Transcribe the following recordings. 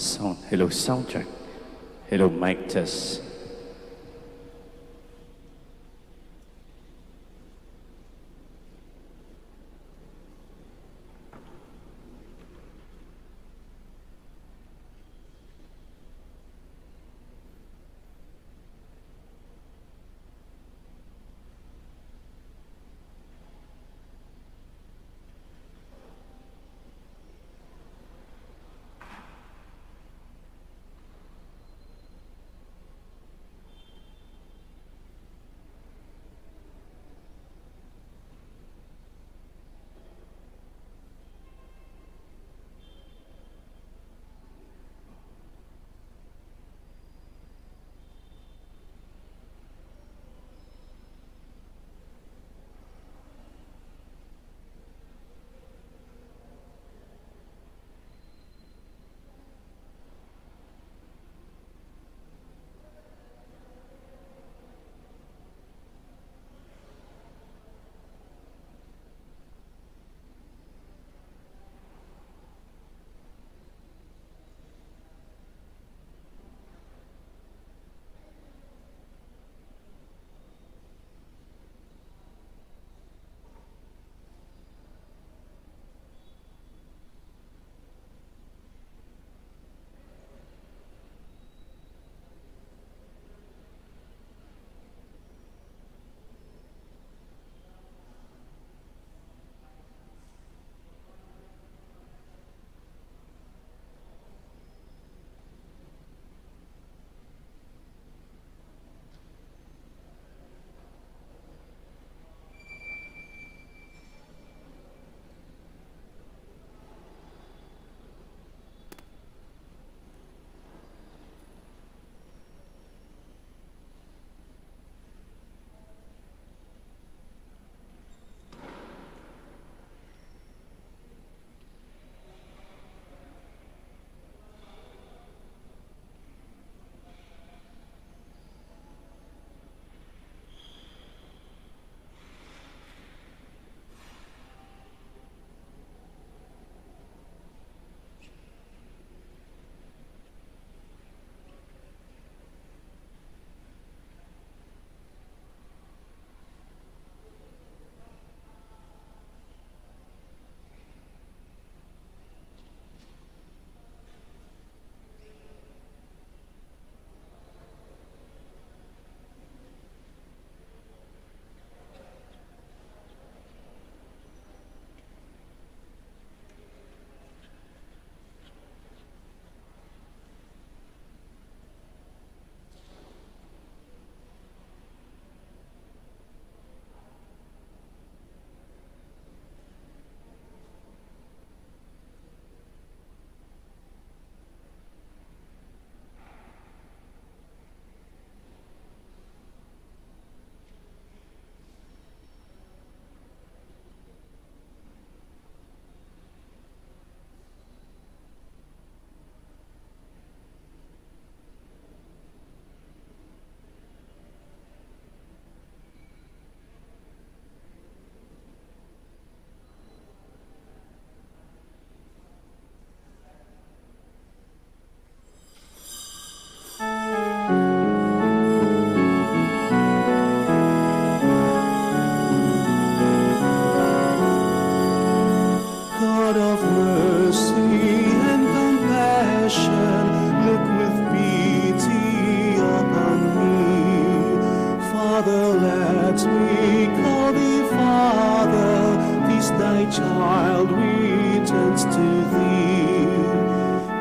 Sound. Hello, soundtrack. Hello, mic test.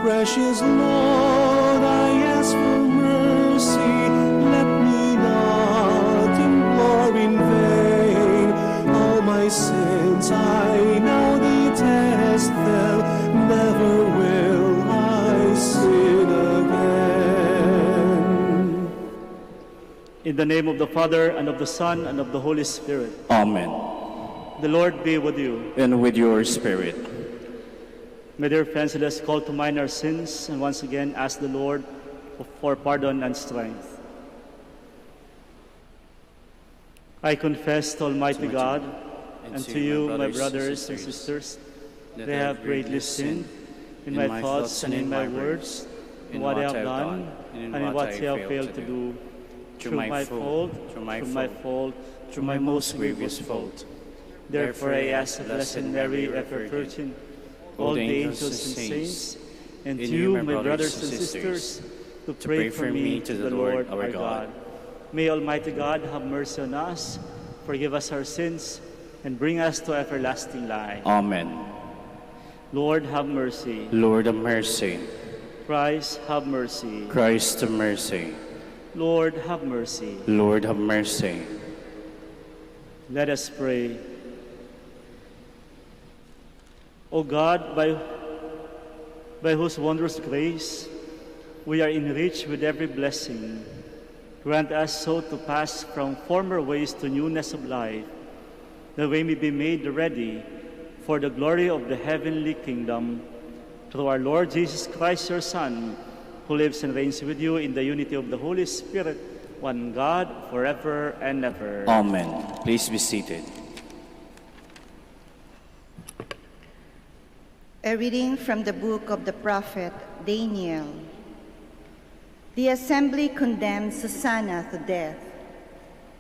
Precious Lord, I ask for mercy. Let me not implore in vain. All my sins I now detest them. Never will I sin again. In the name of the Father, and of the Son, and of the Holy Spirit. Amen. The Lord be with you. And with your spirit. My dear friends, let us call to mind our sins and once again ask the Lord for pardon and strength. I confess to Almighty God and to you, my brothers and sisters, that I have greatly sinned in my thoughts and in my words, in what I have done and in what I have failed to do, through my fault, through my most grievous fault. Therefore I ask the Blessed Mary, ever Virgin, all the angels and saints, and to you, my brothers and sisters, to pray for me to the Lord our God. May Almighty God have mercy on us, forgive us our sins, and bring us to everlasting life. Amen. Lord, have mercy. Lord, have mercy. Christ, have mercy. Christ, have mercy. Lord, have mercy. Lord, have mercy. Let us pray. O God, by whose wondrous grace we are enriched with every blessing, grant us so to pass from former ways to newness of life, that we may be made ready for the glory of the heavenly kingdom, through our Lord Jesus Christ, your Son, who lives and reigns with you in the unity of the Holy Spirit, one God, forever and ever. Amen. Please be seated. A reading from the book of the prophet Daniel. The assembly condemned Susanna to death,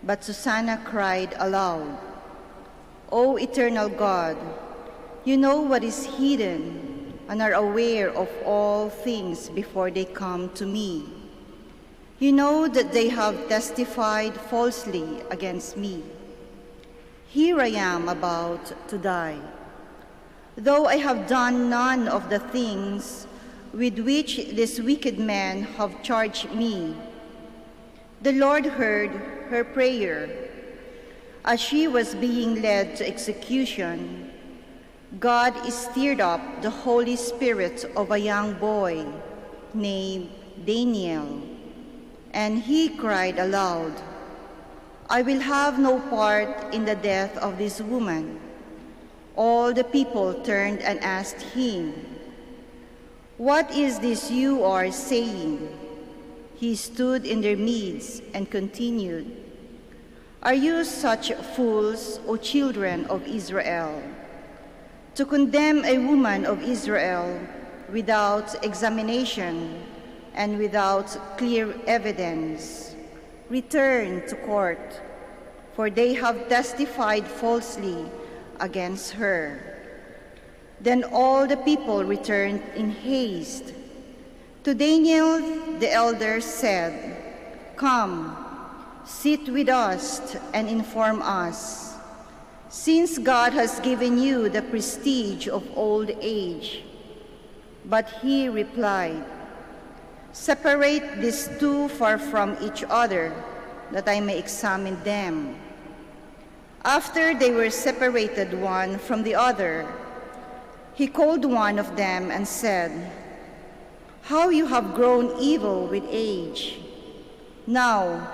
but Susanna cried aloud, O eternal God, you know what is hidden and are aware of all things before they come to me. You know that they have testified falsely against me. Here I am about to die, though I have done none of the things with which these wicked men have charged me. The Lord heard her prayer. As she was being led to execution, God stirred up the Holy Spirit of a young boy named Daniel, and he cried aloud, I will have no part in the death of this woman. All the people turned and asked him, What is this you are saying? He stood in their midst and continued, Are you such fools, O children of Israel, to condemn a woman of Israel without examination and without clear evidence? Return to court, for they have testified falsely against her. Then all the people returned in haste. To Daniel the elder said, Come, sit with us and inform us, since God has given you the prestige of old age. But he replied, Separate these two far from each other, that I may examine them. After they were separated one from the other, he called one of them and said, How you have grown evil with age. Now,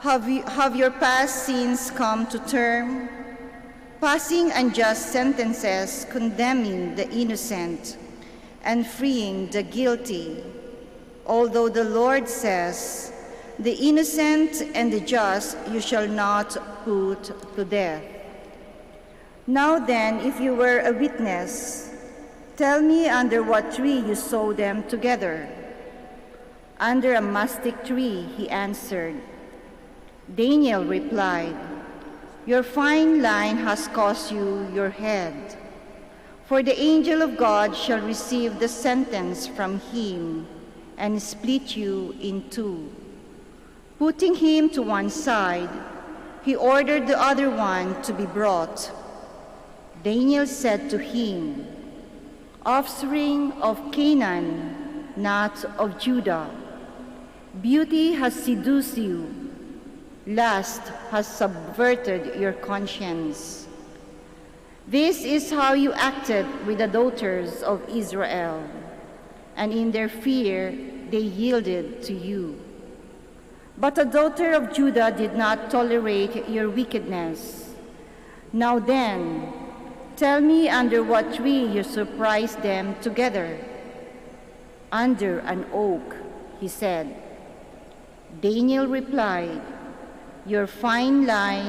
have your past sins come to term, passing unjust sentences condemning the innocent and freeing the guilty, although the Lord says, The innocent and the just you shall not put to death. Now then, if you were a witness, tell me under what tree you saw them together. Under a mastic tree, he answered. Daniel replied, Your fine line has cost you your head, for the angel of God shall receive the sentence from him and split you in two. Putting him to one side, he ordered the other one to be brought. Daniel said to him, Offspring of Canaan, not of Judah, beauty has seduced you, lust has subverted your conscience. This is how you acted with the daughters of Israel, and in their fear they yielded to you. But the daughter of Judah did not tolerate your wickedness. Now then, tell me under what tree you surprised them together. Under an oak, he said. Daniel replied, Your fine lie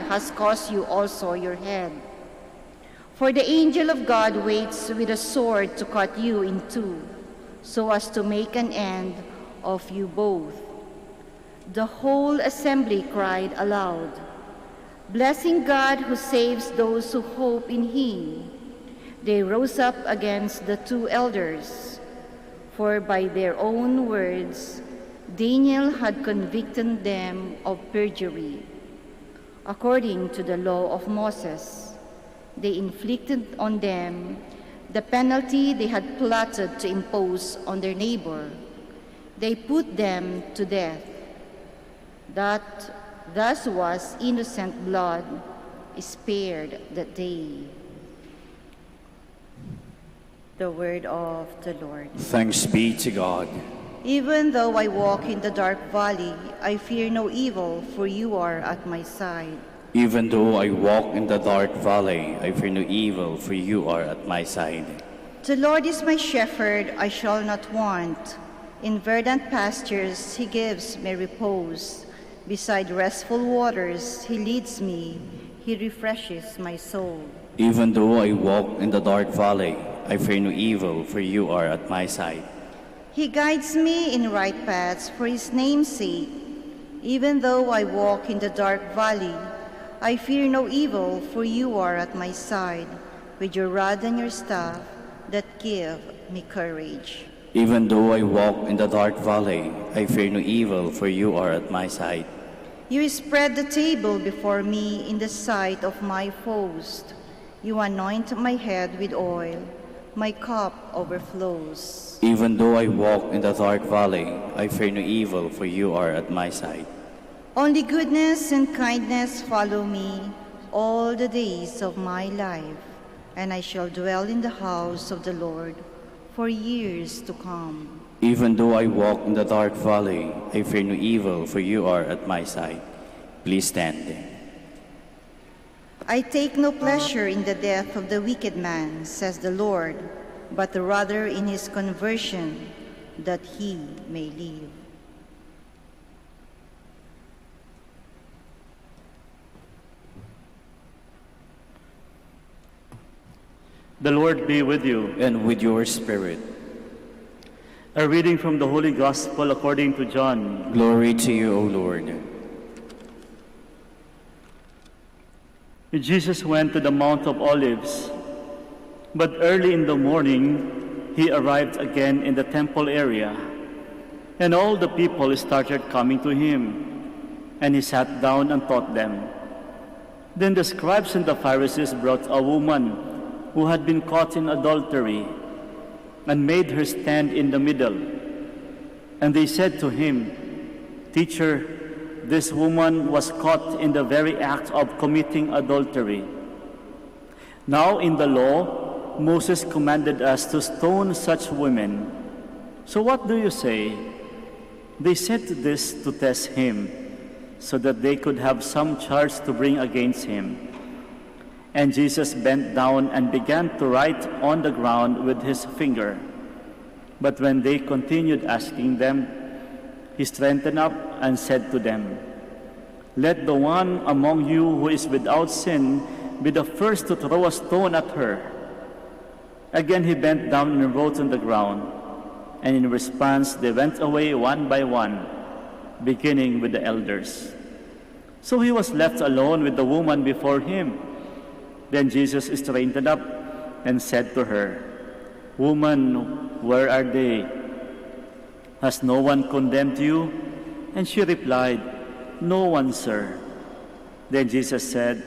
has cost you also your head. For the angel of God waits with a sword to cut you in two. so as to make an end of you both. The whole assembly cried aloud, blessing God who saves those who hope in him. They rose up against the two elders, for by their own words Daniel had convicted them of perjury. According to the law of Moses, they inflicted on them the penalty they had plotted to impose on their neighbor. They put them to death. That thus was innocent blood spared that day. The word of the Lord. Thanks be to God. Even though I walk in the dark valley, I fear no evil, for you are at my side. Even though I walk in the dark valley, I fear no evil, for you are at my side. The Lord is my shepherd, I shall not want. In verdant pastures he gives me repose. Beside restful waters he leads me, he refreshes my soul. Even though I walk in the dark valley, I fear no evil, for you are at my side. He guides me in right paths for his name's sake. Even though I walk in the dark valley, I fear no evil, for you are at my side, with your rod and your staff that give me courage. Even though I walk in the dark valley, I fear no evil, for you are at my side. You spread the table before me in the sight of my foes. You anoint my head with oil, my cup overflows. Even though I walk in the dark valley, I fear no evil, for you are at my side. Only goodness and kindness follow me all the days of my life, and I shall dwell in the house of the Lord for years to come. Even though I walk in the dark valley, I fear no evil, for you are at my side. Please stand. I take no pleasure in the death of the wicked man, says the Lord, but rather in his conversion, that he may live. The Lord be with you. And with your spirit. A reading from the Holy Gospel according to John. Glory to you, O Lord. Jesus went to the Mount of Olives, but early in the morning he arrived again in the temple area, and all the people started coming to him, and he sat down and taught them. Then the scribes and the Pharisees brought a woman who had been caught in adultery, and made her stand in the middle. And they said to him, "Teacher, this woman was caught in the very act of committing adultery. Now in the law, Moses commanded us to stone such women. So what do you say?" They said this to test him, so that they could have some charge to bring against him. And Jesus bent down and began to write on the ground with his finger. But when they continued asking them, he straightened up and said to them, "Let the one among you who is without sin be the first to throw a stone at her." Again he bent down and wrote on the ground, and in response they went away one by one, beginning with the elders. So he was left alone with the woman before him. Then Jesus straightened up and said to her, "Woman, where are they? Has no one condemned you?" And she replied, "No one, sir." Then Jesus said,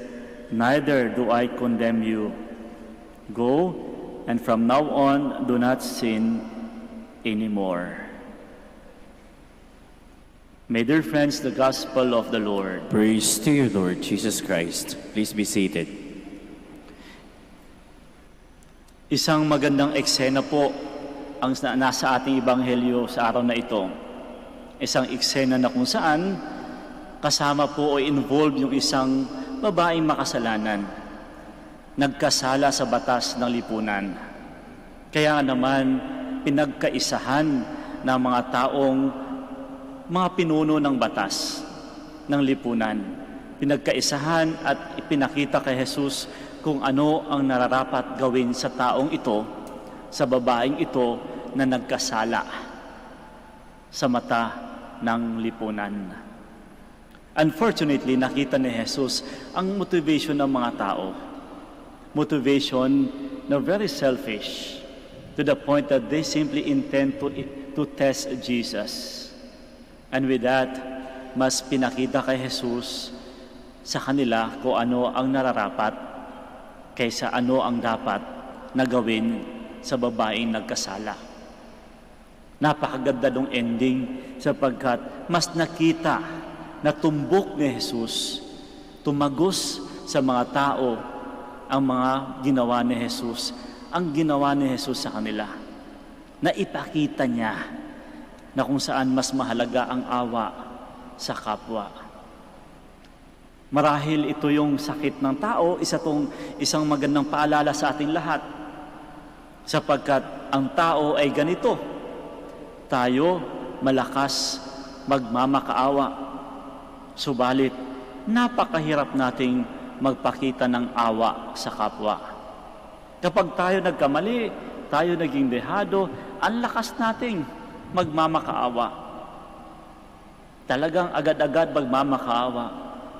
"Neither do I condemn you. Go, and from now on do not sin anymore." May dear friends, the Gospel of the Lord. Praise to you, Lord Jesus Christ. Please be seated. Isang magandang eksena po ang nasa ating ebanghelyo sa araw na ito. Isang eksena na kung saan kasama po o involved yung isang babaeng makasalanan, nagkasala sa batas ng lipunan. Kaya naman pinagkaisahan ng mga taong mga pinuno ng batas ng lipunan. Pinagkaisahan at ipinakita kay Jesus kung ano ang nararapat gawin sa taong ito, sa babaeng ito, na nagkasala sa mata ng lipunan. Unfortunately, nakita ni Jesus ang motivation ng mga tao. Motivation na very selfish, to the point that they simply intend to test Jesus. And with that, mas pinakita kay Jesus sa kanila kung ano ang nararapat kaysa ano ang dapat na gawin sa babaeng nagkasala. Napakaganda ng ending sapagkat mas nakita na tumbok ni Jesus, tumagos sa mga tao ang mga ginawa ni Jesus, ang ginawa ni Jesus sa kanila. Na ipakita niya na kung saan mas mahalaga ang awa sa kapwa. Marahil ito yung sakit ng tao, isang magandang paalala sa ating lahat. Sapagkat ang tao ay ganito. Tayo malakas magmamakaawa. Subalit, napakahirap nating magpakita ng awa sa kapwa. Kapag tayo nagkamali, tayo naging dehado, ang lakas nating magmamakaawa. Talagang agad-agad magmamakaawa.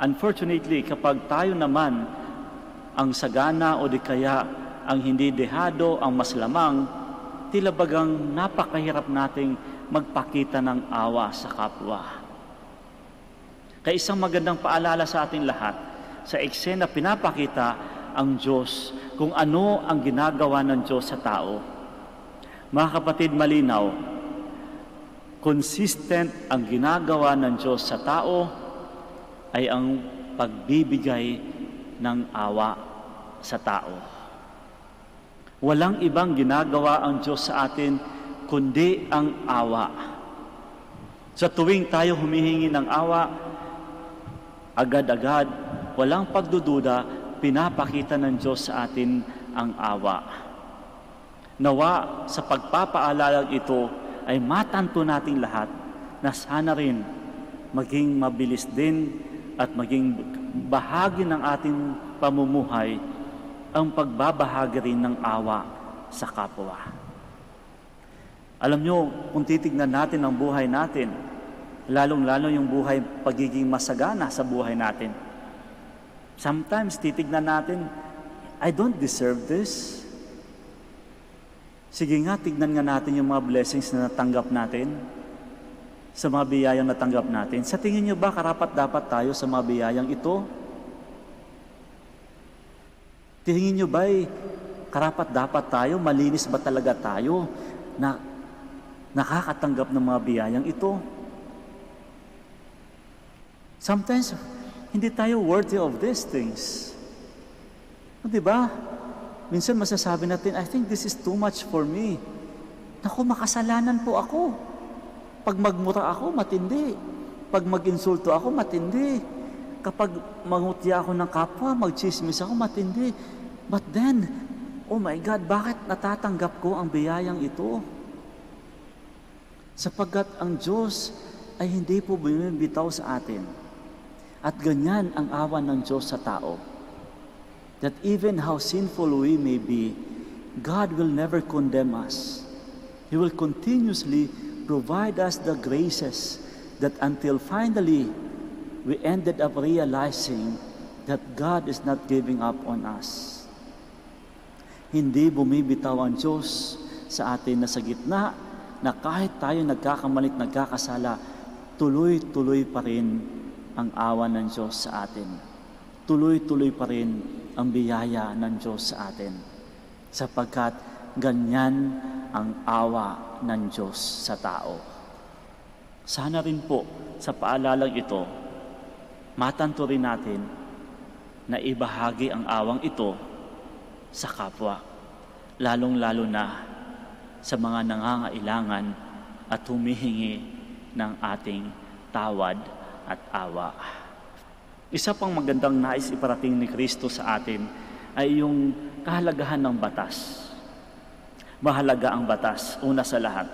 Unfortunately, kapag tayo naman ang sagana o di kaya ang hindi dehado, ang mas lamang, tila bagang napakahirap nating magpakita ng awa sa kapwa. Kaya isang magandang paalala sa ating lahat, sa eksena pinapakita ang Diyos kung ano ang ginagawa ng Diyos sa tao. Mga kapatid, malinaw, consistent ang ginagawa ng Diyos sa tao ay ang pagbibigay ng awa sa tao. Walang ibang ginagawa ang Diyos sa atin kundi ang awa. Sa tuwing tayo humihingi ng awa, agad-agad, walang pagdududa, pinapakita ng Diyos sa atin ang awa. Nawa sa pagpapaalalang ito ay matanto nating lahat na sana rin maging mabilis din at maging bahagi ng ating pamumuhay ang pagbabahagi rin ng awa sa kapwa. Alam nyo, kung titignan natin ang buhay natin, lalong-lalo yung buhay pagiging masagana sa buhay natin. Sometimes titignan natin, I don't deserve this. Sige nga, tignan nga natin yung mga blessings na natanggap natin, sa mga biyayang natanggap natin. Sa tingin nyo ba, karapat-dapat tayo sa mga biyayang ito? Tingin nyo ba, karapat-dapat tayo, malinis ba talaga tayo na nakakatanggap ng mga biyayang ito? Sometimes, hindi tayo worthy of these things. Diba? Minsan masasabi natin, I think this is too much for me. Naku, makasalanan po ako. Pag magmura ako, matindi. Pag mag-insulto ako, matindi. Kapag mangutya ako ng kapwa, magchismis ako, matindi. But then, oh my God, bakit natatanggap ko ang biyayang ito? Sapagkat ang Diyos ay hindi po bumibitaw sa atin. At ganyan ang awa ng Diyos sa tao. That even how sinful we may be, God will never condemn us. He will continuously provide us the graces that until finally we ended up realizing that God is not giving up on us. Hindi bumibitaw ang Diyos sa atin na sa gitna na kahit tayo nagkakamalit, nagkakasala, tuloy-tuloy pa rin ang awa ng Diyos sa atin. Tuloy-tuloy pa rin ang biyaya ng Diyos sa atin. Sapagkat ganyan ang awa ng Diyos sa tao. Sana rin po sa paalalang ito, matanto rin natin na ibahagi ang awang ito sa kapwa, lalong-lalo na sa mga nangangailangan at humihingi ng ating tawad at awa. Isa pang magandang nais iparating ni Kristo sa atin ay yung kahalagahan ng batas. Mahalaga ang batas, una sa lahat.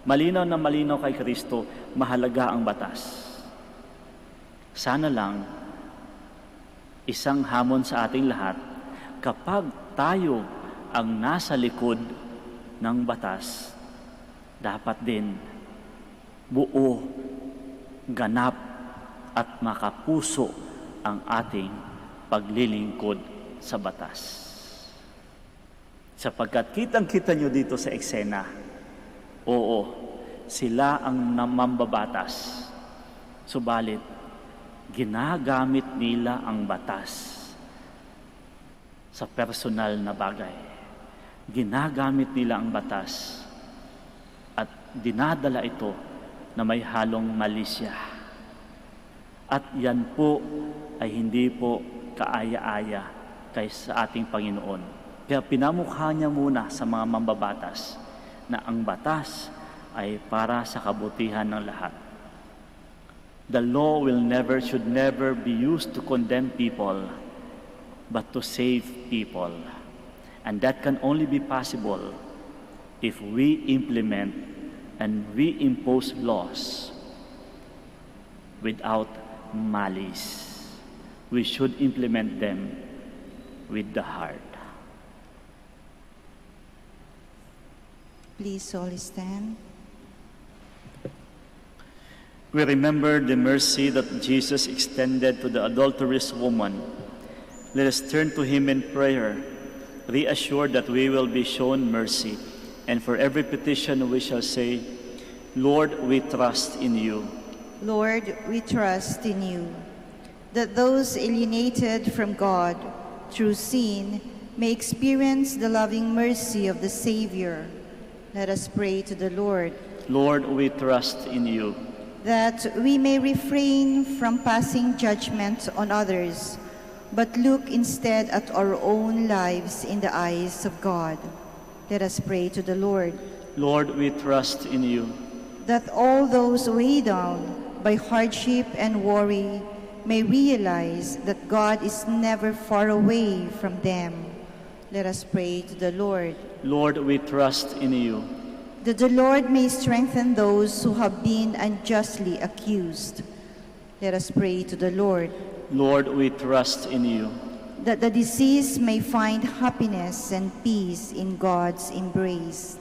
Malinaw na malinaw kay Kristo, mahalaga ang batas. Sana lang, isang hamon sa ating lahat, kapag tayo ang nasa likod ng batas, dapat din buo, ganap at makapuso ang ating paglilingkod sa batas. Sapagkat kitang-kita nyo dito sa eksena, oo, sila ang mambabatas. Subalit, ginagamit nila ang batas sa personal na bagay. Ginagamit nila ang batas at dinadala ito na may halong malisya. At yan po ay hindi po kaaya-aya sa ating Panginoon. Kaya pinamukha niya muna sa mga mambabatas na ang batas ay para sa kabutihan ng lahat. The law should never be used to condemn people, but to save people. And that can only be possible if we implement and we impose laws without malice. We should implement them with the heart. Please all stand. We remember the mercy that Jesus extended to the adulterous woman. Let us turn to him in prayer, reassured that we will be shown mercy. And for every petition we shall say, Lord, we trust in you. Lord, we trust in you, that those alienated from God through sin may experience the loving mercy of the Savior. Let us pray to the Lord. Lord, we trust in you. That we may refrain from passing judgment on others, but look instead at our own lives in the eyes of God. Let us pray to the Lord. Lord, we trust in you. That all those weighed down by hardship and worry may realize that God is never far away from them. Let us pray to the Lord. Lord, we trust in you. That the Lord may strengthen those who have been unjustly accused. Let us pray to the Lord. Lord, we trust in you. That the deceased may find happiness and peace in God's embrace.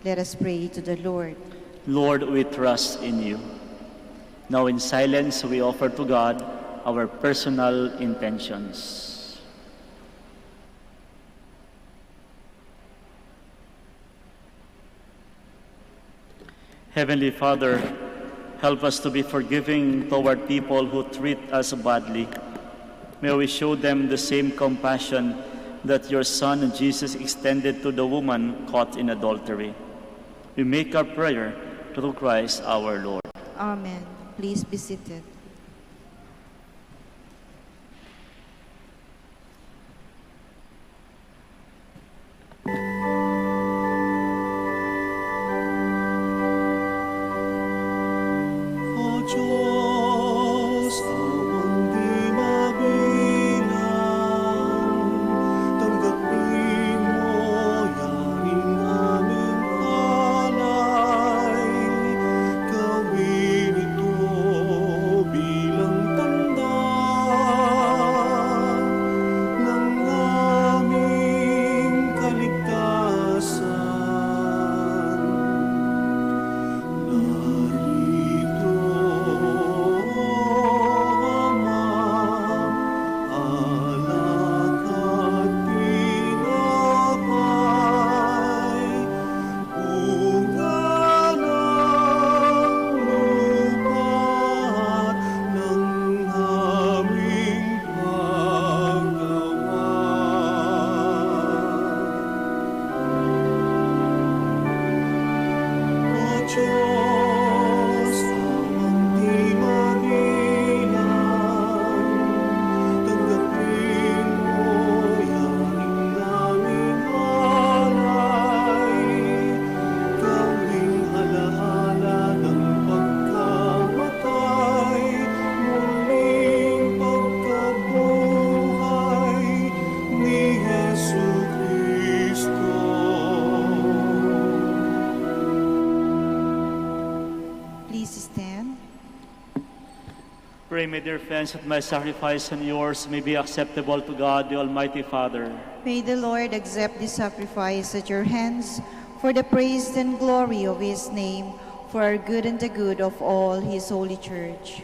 Let us pray to the Lord. Lord, we trust in you. Now in silence, we offer to God our personal intentions. Heavenly Father, help us to be forgiving toward people who treat us badly. May we show them the same compassion that your Son Jesus extended to the woman caught in adultery. We make our prayer through Christ our Lord. Amen. Please be seated. O Diyos, awang di mabilang, tanggapin mo yaring aming alay. Gawin ito bilang tanda ng aming kaligtasan. Narito, Ama, alak at tinapay, bunga ng lupa ng aming paggawa. O Diyos, awang di mabilang, tanggapin mo yaring aming alay. Gawing alaala ng pagkamatay, muling pagkabuhay ni Jesucristo. Please stand. Pray, my dear friends, that my sacrifice and yours may be acceptable to God, the Almighty Father. May the Lord accept this sacrifice at your hands for the praise and glory of his name, for our good and the good of all his holy church.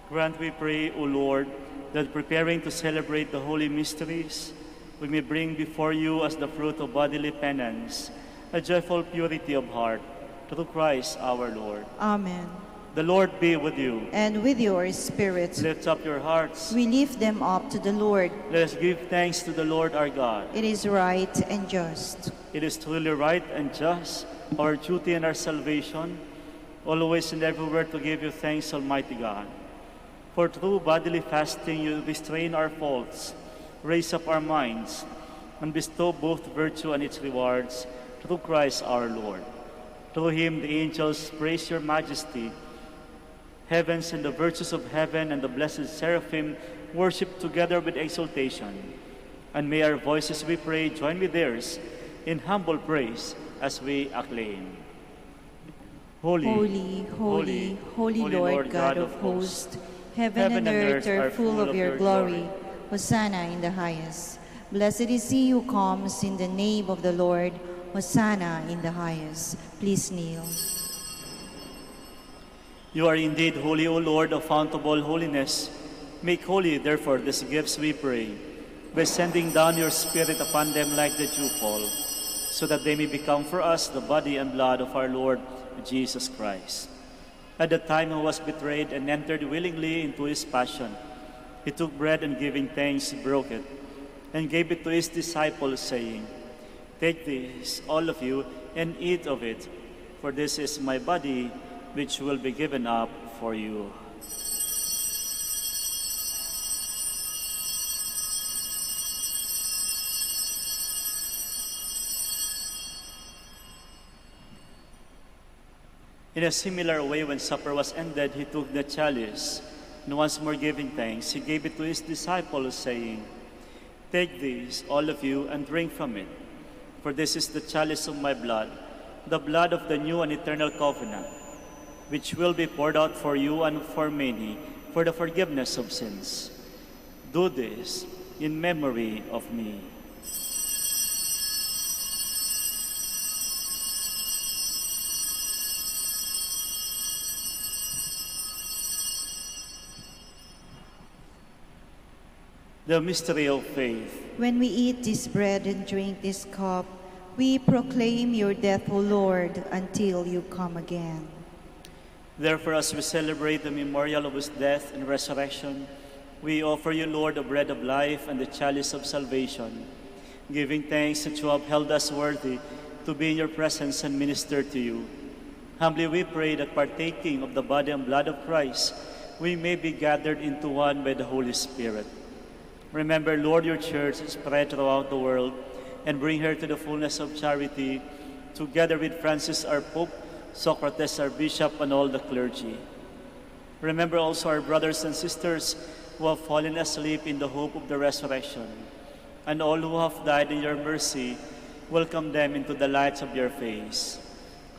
Grant, we pray, O Lord, that preparing to celebrate the holy mysteries, we may bring before you as the fruit of bodily penance a joyful purity of heart, through Christ our Lord. Amen. The Lord be with you. And with your spirit, Lift up your hearts. we lift them up to the Lord. Let us give thanks to the Lord our God. It is right and just. It is truly right and just, our duty and our salvation, always and everywhere to give you thanks, Almighty God. For through bodily fasting you restrain our faults, raise up our minds, and bestow both virtue and its rewards through Christ our Lord. Through him the angels praise your majesty. Heavens and the virtues of heaven and the blessed seraphim worship together with exultation. And may our voices, we pray, join with theirs in humble praise as we acclaim. Holy, Holy, holy, holy Lord God of hosts, heaven and earth are full of your glory. Hosanna in the highest. Blessed is he who comes in the name of the Lord. Hosanna in the highest. Please kneel. You are indeed holy, O Lord, the fount of all holiness. Make holy, therefore, these gifts, we pray, by sending down your Spirit upon them like the dewfall, so that they may become for us the body and blood of our Lord Jesus Christ. At the time he was betrayed and entered willingly into his passion, he took bread and giving thanks, broke it, and gave it to his disciples, saying, "Take this, all of you, and eat of it, for this is my body, which will be given up for you." In a similar way, when supper was ended, he took the chalice, and once more giving thanks, he gave it to his disciples, saying, "Take this, all of you, and drink from it, for this is the chalice of my blood, the blood of the new and eternal covenant, which will be poured out for you and for many for the forgiveness of sins. Do this in memory of me." The mystery of faith. When we eat this bread and drink this cup, we proclaim your death, O Lord, until you come again. Therefore, as we celebrate the memorial of his death and resurrection, we offer you, Lord, the bread of life and the chalice of salvation, giving thanks that you have held us worthy to be in your presence and minister to you. Humbly we pray that partaking of the body and blood of Christ, we may be gathered into one by the Holy Spirit. Remember, Lord, your church spread throughout the world, and bring her to the fullness of charity, together with Francis our Pope, Socrates our Bishop, and all the clergy. Remember also our brothers and sisters who have fallen asleep in the hope of the resurrection, and all who have died in your mercy. Welcome them into the light of your face.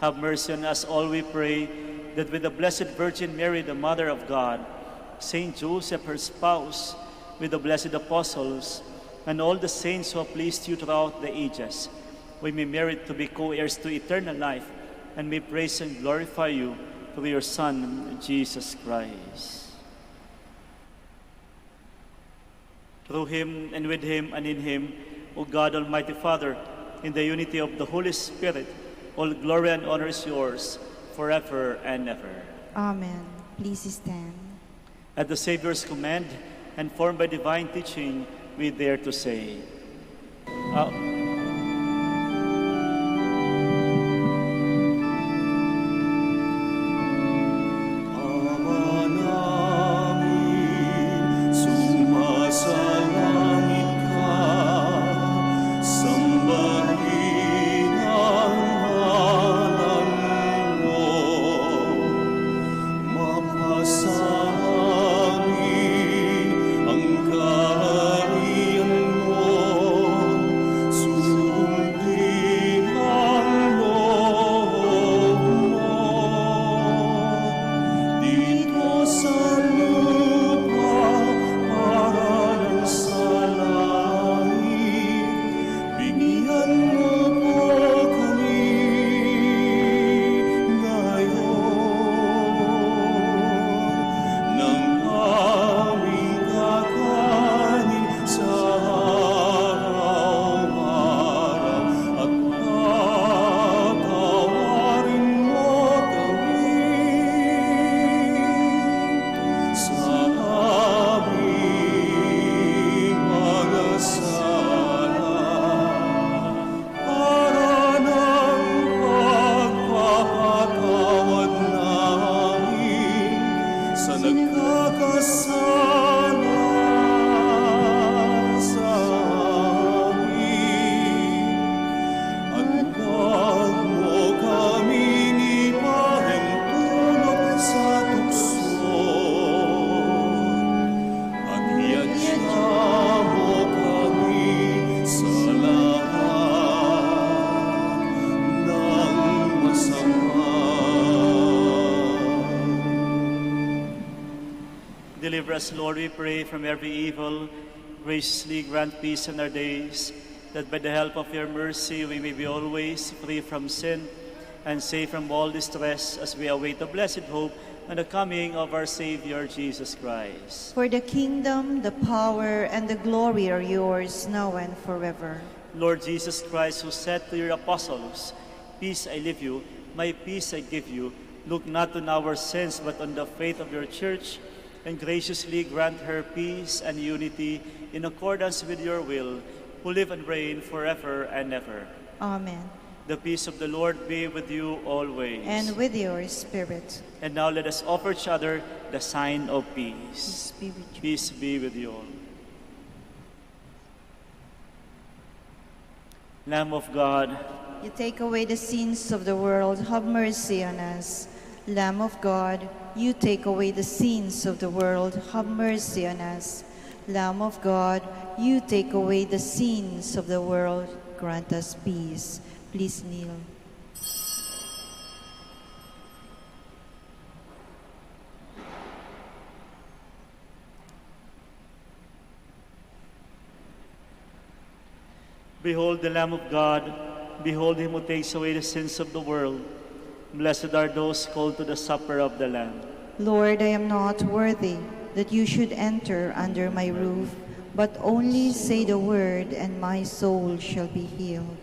Have mercy on us all, we pray, that with the Blessed Virgin Mary, the Mother of God, Saint Joseph, her spouse, with the blessed apostles, and all the saints who have pleased you throughout the ages, we may merit to be co-heirs to eternal life, and may praise and glorify you through your Son, Jesus Christ. Through him, and with him, and in him, O God, Almighty Father, in the unity of the Holy Spirit, all glory and honor is yours, forever and ever. Amen. Please stand. At the Savior's command, and formed by divine teaching, we dare to say, Ama namin, sumasalangit ka, sambahin ang ngalan mo, mapasamin ang kaharian mo, Deliver us, Lord, we pray, from every evil. Graciously grant peace in our days, that by the help of your mercy we may be always free from sin and safe from all distress as we await the blessed hope and the coming of our Savior, Jesus Christ. For the kingdom, the power, and the glory are yours, now and forever. Lord Jesus Christ, who said to your apostles, "Peace I leave you, my peace I give you," look not on our sins, but on the faith of your church, and graciously grant her peace and unity in accordance with your will, who live and reign forever and ever. Amen. The peace of the Lord be with you always. And with your spirit. And now let us offer each other the sign of peace. Peace be with you. Peace be with you all. Lamb of God, You take away the sins of the world, have mercy on us. Lamb of God, you take away the sins of the world, have mercy on us. Lamb of God, you take away the sins of the world, grant us peace. Please kneel. behold the Lamb of God, behold him who takes away the sins of the world. Blessed are those called to the supper of the Lamb. Lord, I am not worthy that you should enter under my roof, but only say the word, and my soul shall be healed.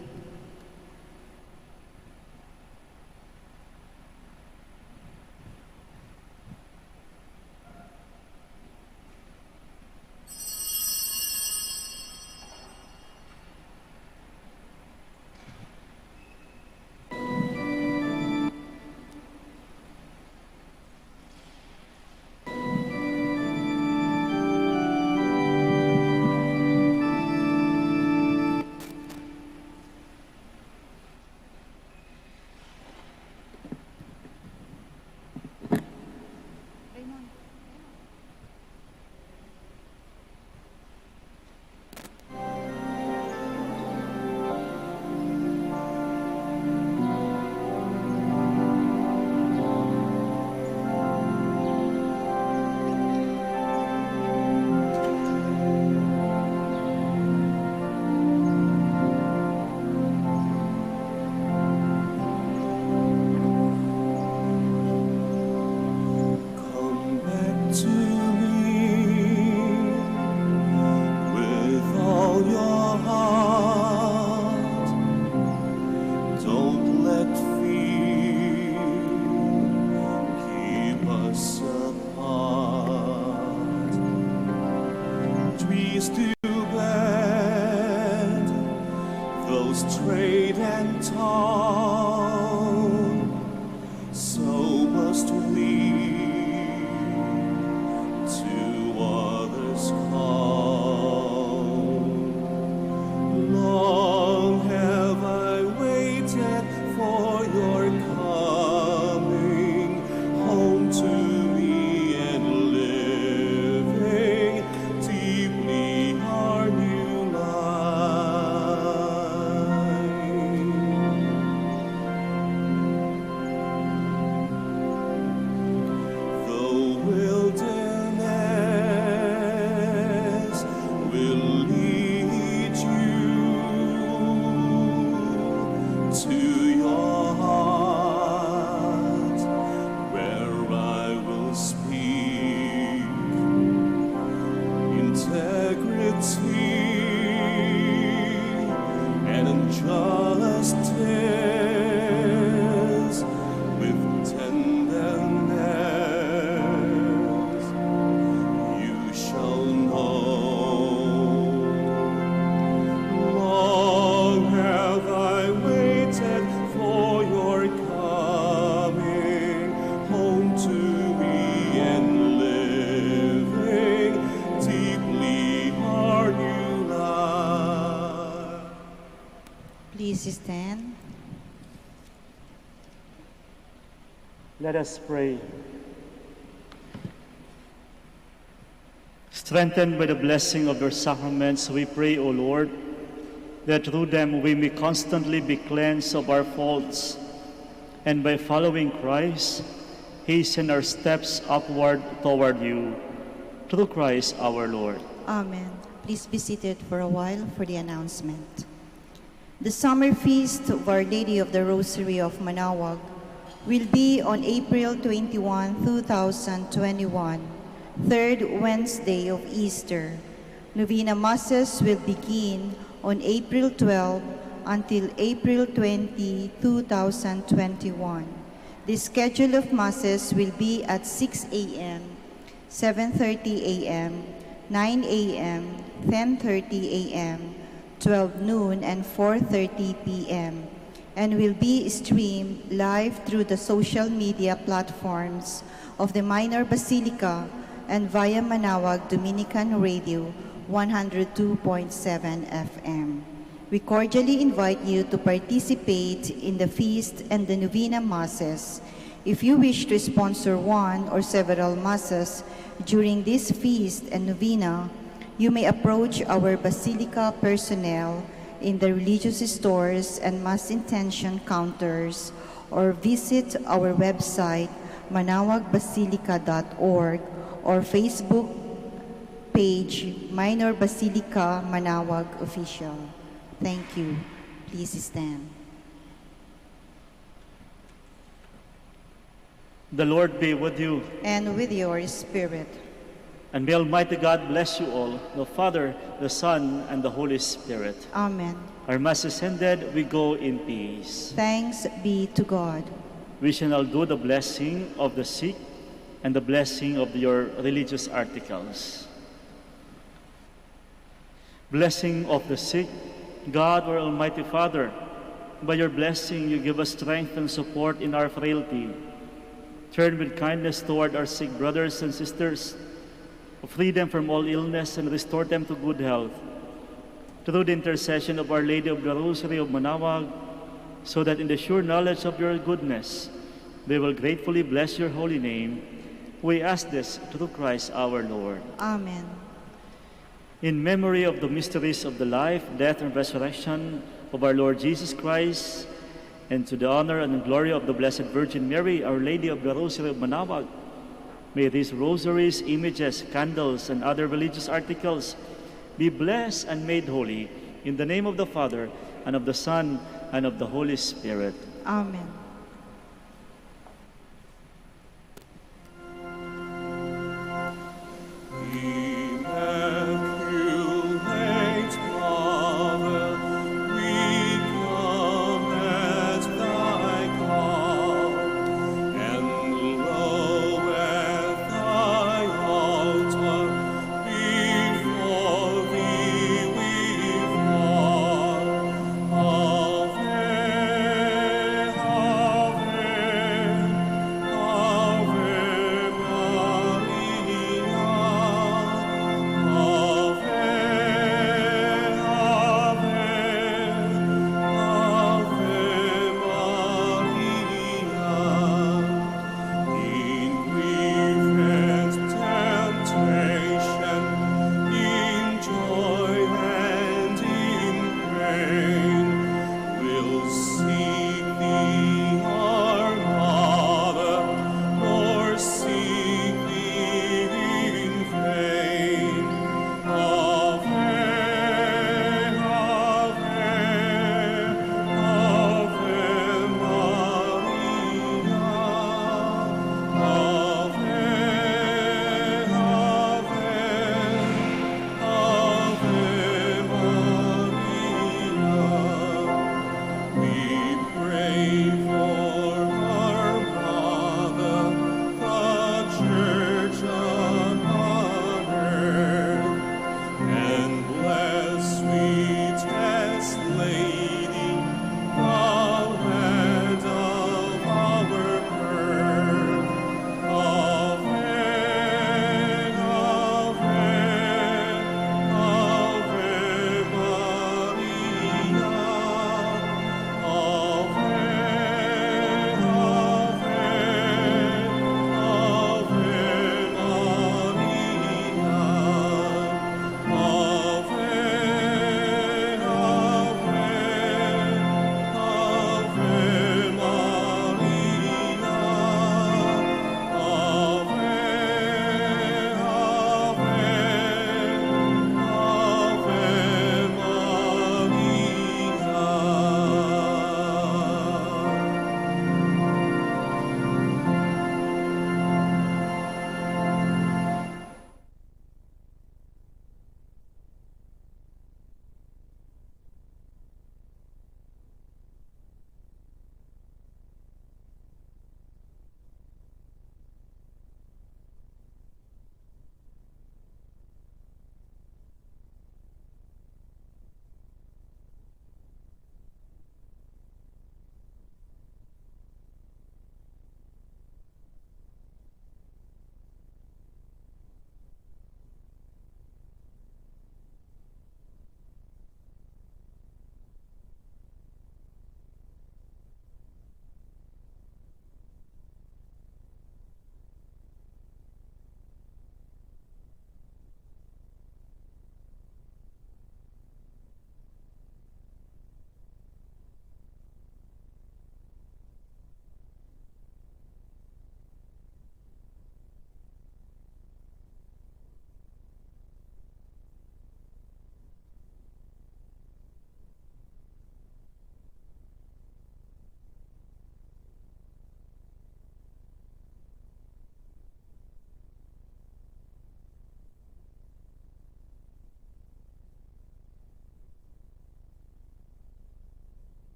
Please stand. Let us pray. Strengthened by the blessing of your sacraments, we pray, O Lord, that through them we may constantly be cleansed of our faults, and by following Christ, hasten our steps upward toward you. through Christ our Lord. Amen. Please be seated for a while for the announcement. The summer feast of Our Lady of the Rosary of Manaoag will be on April 21, 2021, third Wednesday of Easter. Novena Masses will begin on April 12 until April 20, 2021. The schedule of Masses will be at 6 a.m., 7:30 a.m., 9 a.m., 10:30 a.m., 12 noon, and 4:30 p.m., and will be streamed live through the social media platforms of the Minor Basilica and via Manaoag Dominican Radio 102.7 FM. We cordially invite you to participate in the feast and the Novena Masses. If you wish to sponsor one or several Masses during this feast and Novena, you may approach our Basilica personnel in the religious stores and Mass intention counters, or visit our website manaoagbasilica.org or Facebook page Minor Basilica Manaoag Official. Thank you. Please stand. The Lord be with you, And with your spirit. and may Almighty God bless you all, the Father, the Son, and the Holy Spirit. Amen. Our Mass is ended, we go in peace. Thanks be to God. We shall now do the blessing of the sick and the blessing of your religious articles. Blessing of the sick. God, our Almighty Father, by your blessing you give us strength and support in our frailty. Turn with kindness toward our sick brothers and sisters, free them from all illness and restore them to good health. Through the intercession of Our Lady of the Rosary of Manaoag, so that in the sure knowledge of your goodness, they will gratefully bless your holy name, we ask this through Christ our Lord. Amen. In memory of the mysteries of the life, death, and resurrection of our Lord Jesus Christ, and to the honor and glory of the Blessed Virgin Mary, Our Lady of the Rosary of Manaoag, may these rosaries, images, candles, and other religious articles be blessed and made holy in the name of the Father, and of the Son, and of the Holy Spirit. Amen.